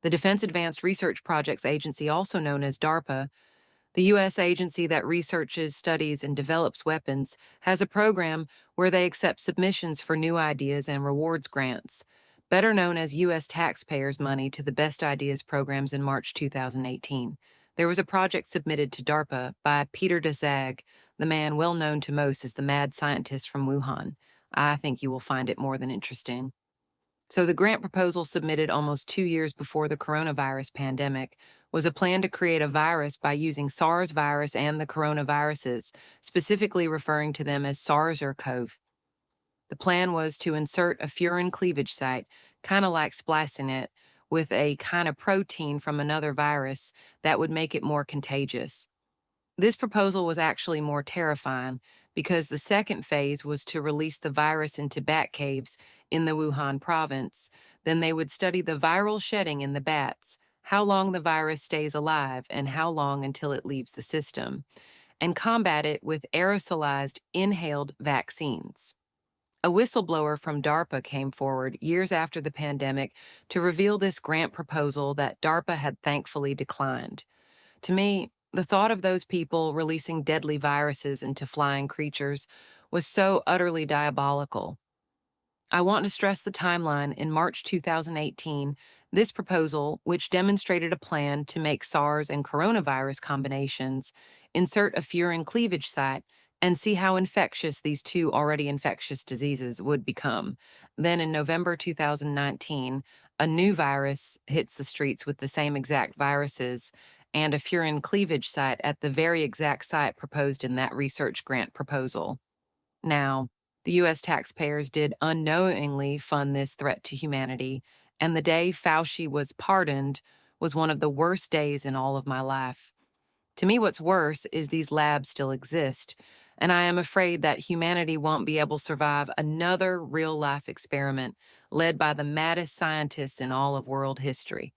The Defense Advanced Research Projects Agency, also known as DARPA, the U.S. agency that researches, studies, and develops weapons, has a program where they accept submissions for new ideas and rewards grants, better known as U.S. taxpayers' money to the Best Ideas programs in March 2018. There was a project submitted to DARPA by Peter Daszak, the man well known to most as the mad scientist from Wuhan. I think you will find it more than interesting. So, the grant proposal submitted almost 2 years before the coronavirus pandemic was a plan to create a virus by using SARS virus and the coronaviruses, specifically referring to them as SARS or CoV. The plan was to insert a furin cleavage site, kind of like splicing it, with a kind of protein from another virus that would make it more contagious. This proposal was actually more terrifying because the second phase was to release the virus into bat caves in the Wuhan province. Then they would study the viral shedding in the bats, how long the virus stays alive, and how long until it leaves the system, and combat it with aerosolized inhaled vaccines. A whistleblower from DARPA came forward years after the pandemic to reveal this grant proposal that DARPA had thankfully declined. To me, the thought of those people releasing deadly viruses into flying creatures was so utterly diabolical. I want to stress the timeline. In March 2018, this proposal, which demonstrated a plan to make SARS and coronavirus combinations, insert a furin cleavage site, and see how infectious these two already infectious diseases would become. Then in November 2019, a new virus hits the streets with the same exact viruses and a furin cleavage site at the very exact site proposed in that research grant proposal. Now, the U.S. taxpayers did unknowingly fund this threat to humanity, and the day Fauci was pardoned was one of the worst days in all of my life. To me, what's worse is these labs still exist, and I am afraid that humanity won't be able to survive another real-life experiment led by the maddest scientists in all of world history.